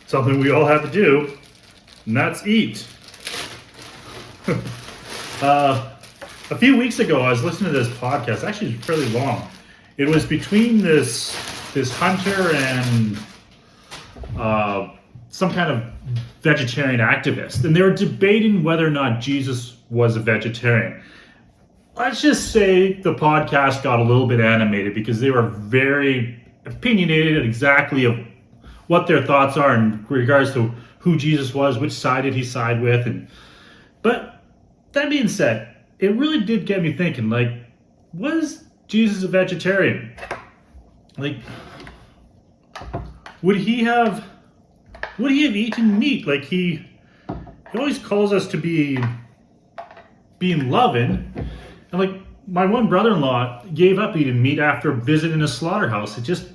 Something we all have to do, and that's eat. A few weeks ago, I was listening to this podcast. Actually, it's fairly long. It was between this hunter and some kind of vegetarian activist, and they were debating whether or not Jesus was a vegetarian. Let's just say the podcast got a little bit animated because they were very opinionated exactly of what their thoughts are in regards to who Jesus was, which side did he side with, but that being said, it really did get me thinking, like, was Jesus a vegetarian? Like, would he have eaten meat? Like, he always calls us to be loving. And like, my one brother-in-law gave up eating meat after visiting a slaughterhouse. It just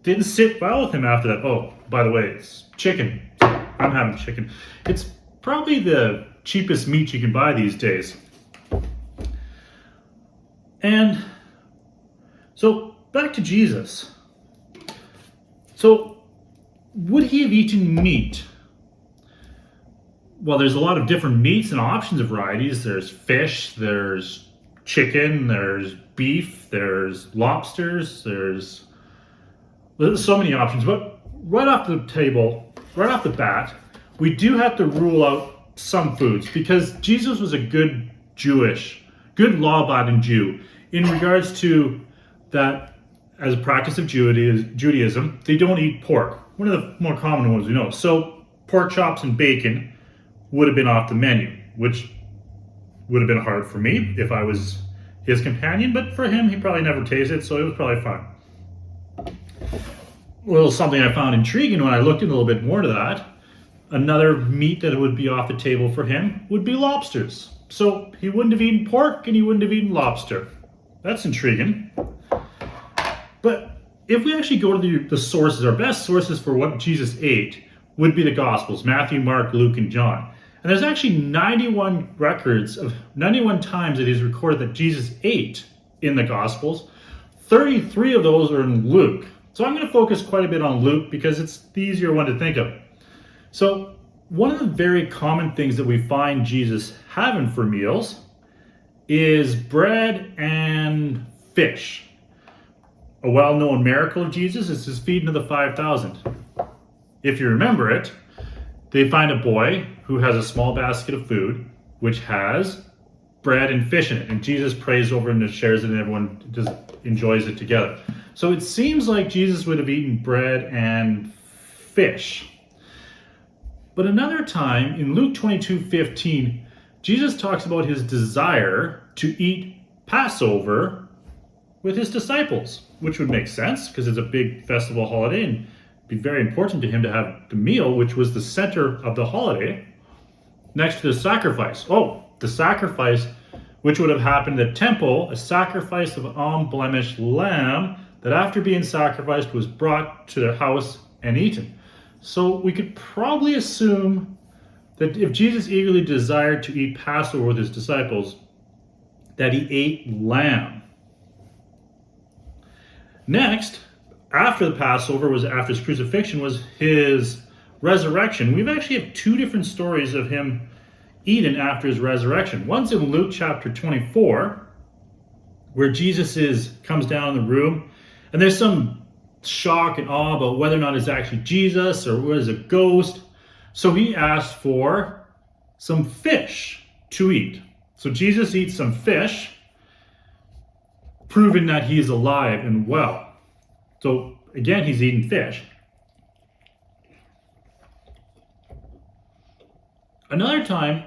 didn't sit well with him after that. Oh, by the way, it's chicken. I'm having chicken. It's probably the cheapest meat you can buy these days. And so back to Jesus. So would he have eaten meat? Well, there's a lot of different meats and options of varieties. There's fish, there's chicken, there's beef, there's lobsters, there's so many options. But right off the table, right off the bat, we do have to rule out some foods because Jesus was a good law-abiding Jew in regards to that. As a practice of Judaism, they don't eat pork. One of the more common ones we know. So pork chops and bacon would have been off the menu, which would have been hard for me if I was his companion, but for him, he probably never tasted it, so it was probably fine. Well, something I found intriguing when I looked in a little bit more to that, another meat that would be off the table for him would be lobsters. So he wouldn't have eaten pork and he wouldn't have eaten lobster. That's intriguing. But if we actually go to the sources, our best sources for what Jesus ate would be the Gospels, Matthew, Mark, Luke, and John. And there's actually 91 times it is recorded that Jesus ate in the Gospels. 33 of those are in Luke. So I'm going to focus quite a bit on Luke because it's the easier one to think of. So one of the very common things that we find Jesus having for meals is bread and fish. A well-known miracle of Jesus is his feeding of the 5,000. If you remember it, they find a boy who has a small basket of food, which has bread and fish in it. And Jesus prays over and shares it, and everyone just enjoys it together. So it seems like Jesus would have eaten bread and fish. But another time, in Luke 22:15, Jesus talks about his desire to eat Passover with his disciples, which would make sense because it's a big festival holiday and it'd be very important to him to have the meal, which was the center of the holiday, next to the sacrifice. Oh, the sacrifice, which would have happened at the temple, a sacrifice of an unblemished lamb that after being sacrificed was brought to the house and eaten. So we could probably assume that if Jesus eagerly desired to eat Passover with his disciples, that he ate lamb. Next, after the Passover, after his crucifixion, was his resurrection. We've actually have two different stories of him eating after his resurrection. One's in Luke chapter 24, where Jesus comes down in the room, and there's some shock and awe about whether or not it's actually Jesus or was it a ghost. So he asked for some fish to eat. So Jesus eats some fish, proving that he is alive and well. So again, he's eating fish. Another time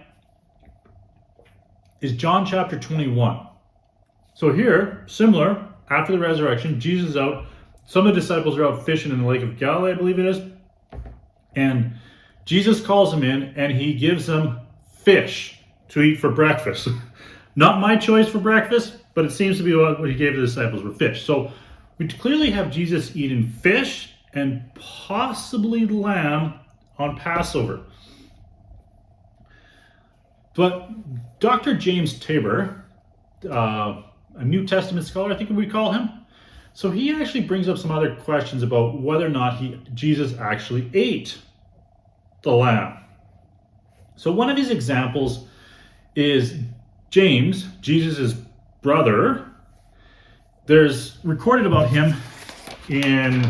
is John chapter 21. So here, similar, after the resurrection, Jesus is out. Some of the disciples are out fishing in the lake of Galilee, I believe it is. And Jesus calls them in and he gives them fish to eat for breakfast. Not my choice for breakfast, but it seems to be what he gave the disciples were fish. So we clearly have Jesus eating fish and possibly lamb on Passover. But Dr. James Tabor, a New Testament scholar, I think we call him, So he actually brings up some other questions about whether or not Jesus actually ate the lamb. So one of his examples is James, Jesus' brother. There's recorded about him in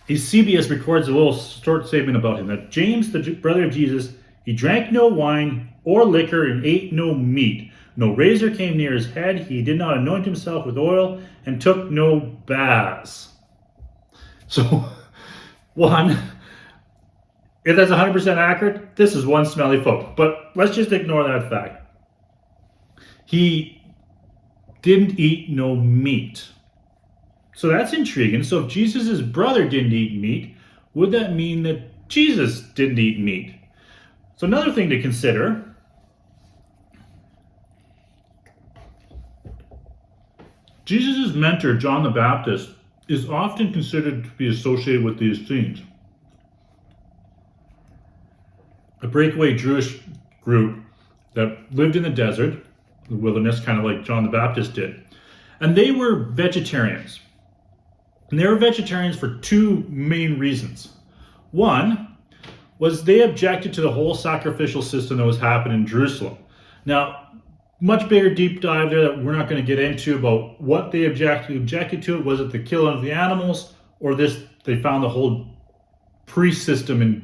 CBS records a little short statement about him, that James, the brother of Jesus, he drank no wine or liquor and ate no meat. No razor came near his head. He did not anoint himself with oil and took no baths. So, one, if that's 100% accurate, this is one smelly folk. But let's just ignore that fact. He didn't eat no meat. So that's intriguing. So if Jesus' brother didn't eat meat, would that mean that Jesus didn't eat meat? So another thing to consider, Jesus' mentor, John the Baptist, is often considered to be associated with the Essenes, a breakaway Jewish group that lived in the desert, the wilderness, kind of like John the Baptist did. And they were vegetarians. And they were vegetarians for two main reasons. One was they objected to the whole sacrificial system that was happening in Jerusalem. Now, much bigger deep dive there that we're not going to get into about what they objected to. Was it the killing of the animals, or they found the whole priest system in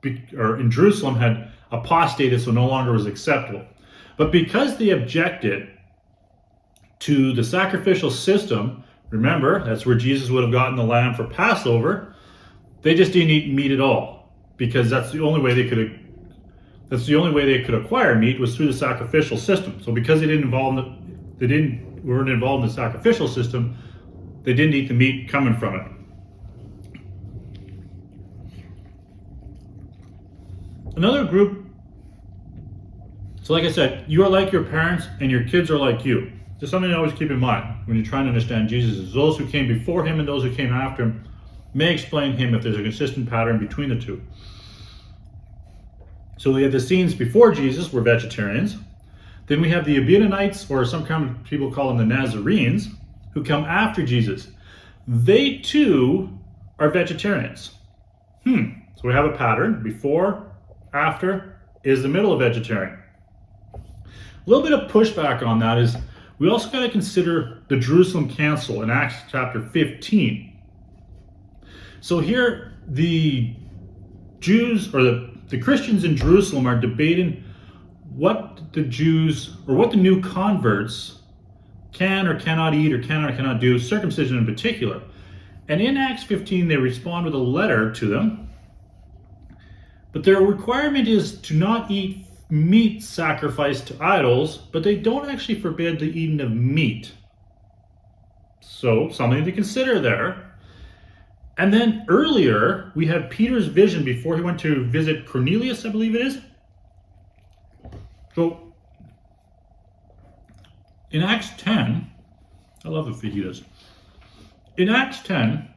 in Jerusalem had apostated, so no longer was acceptable. But because they objected to the sacrificial system, remember, that's where Jesus would have gotten the lamb for Passover, they just didn't eat meat at all, because that's the only way they could acquire meat was through the sacrificial system. So because they weren't involved in the sacrificial system, they didn't eat the meat coming from it. Another group, so like I said, you are like your parents and your kids are like you. Just something to always keep in mind when you're trying to understand Jesus is those who came before him and those who came after him may explain him if there's a consistent pattern between the two. So we have the Essenes before Jesus were vegetarians. Then we have the Ebionites, or some kind of people call them the Nasoraeans, who come after Jesus. They too are vegetarians. So we have a pattern: before, after, is the middle of vegetarian. A little bit of pushback on that is we also got to consider the Jerusalem Council in Acts chapter 15. So here the Jews, or the Christians in Jerusalem, are debating what the Jews, or what the new converts can or cannot eat, or can or cannot do, circumcision in particular. And in Acts 15, they respond with a letter to them. But their requirement is to not eat meat sacrificed to idols, but they don't actually forbid the eating of meat. So, something to consider there. And then earlier, we had Peter's vision before he went to visit Cornelius, I believe it is. So, in Acts 10, I love the fajitas. In Acts 10,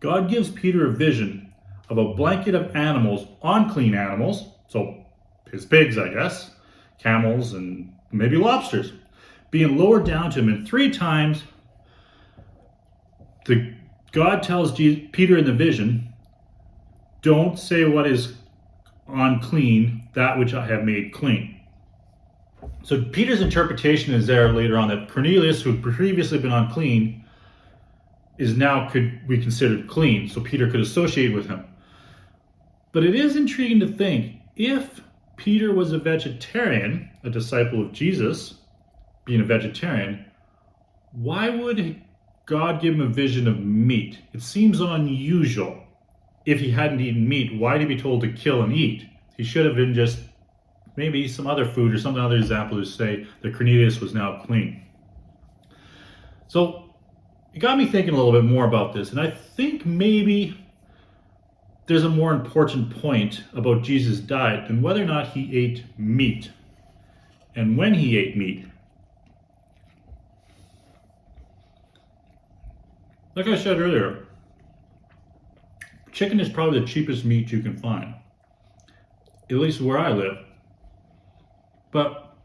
God gives Peter a vision of a blanket of animals, unclean animals, so his pigs, I guess, camels, and maybe lobsters, being lowered down to him. And 3 times, God tells Peter in the vision, don't say what is unclean, that which I have made clean. So Peter's interpretation is there later on that Cornelius, who had previously been unclean, is now could be considered clean, so Peter could associate with him. But it is intriguing to think, if Peter was a vegetarian, a disciple of Jesus, being a vegetarian, why would God give him a vision of meat? It seems unusual. If he hadn't eaten meat, why did he be told to kill and eat? He should have been just maybe some other food or some other example to say that Cornelius was now clean. So it got me thinking a little bit more about this, and I think maybe there's a more important point about Jesus' diet than whether or not he ate meat and when he ate meat. Like I said earlier, chicken is probably the cheapest meat you can find, at least where I live. But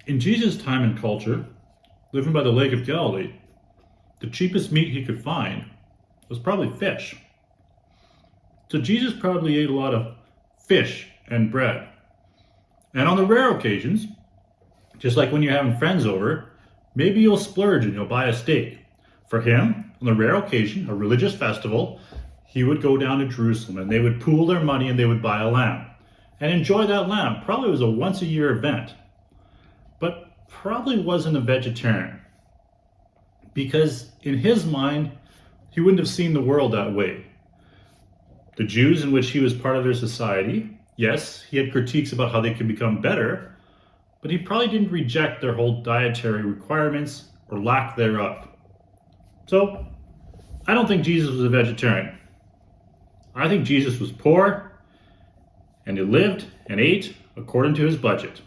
In Jesus' time and culture, living by the Lake of Galilee, the cheapest meat he could find was probably fish. So Jesus probably ate a lot of fish and bread. And on the rare occasions, just like when you're having friends over, maybe you'll splurge and you'll buy a steak. For him, on the rare occasion, a religious festival, he would go down to Jerusalem and they would pool their money and they would buy a lamb. And enjoy that lamb. Probably was a once a year event. But probably wasn't a vegetarian. Because in his mind, he wouldn't have seen the world that way. The Jews in which he was part of their society, yes, he had critiques about how they could become better, but he probably didn't reject their whole dietary requirements or lack thereof. So, I don't think Jesus was a vegetarian. I think Jesus was poor, and he lived and ate according to his budget.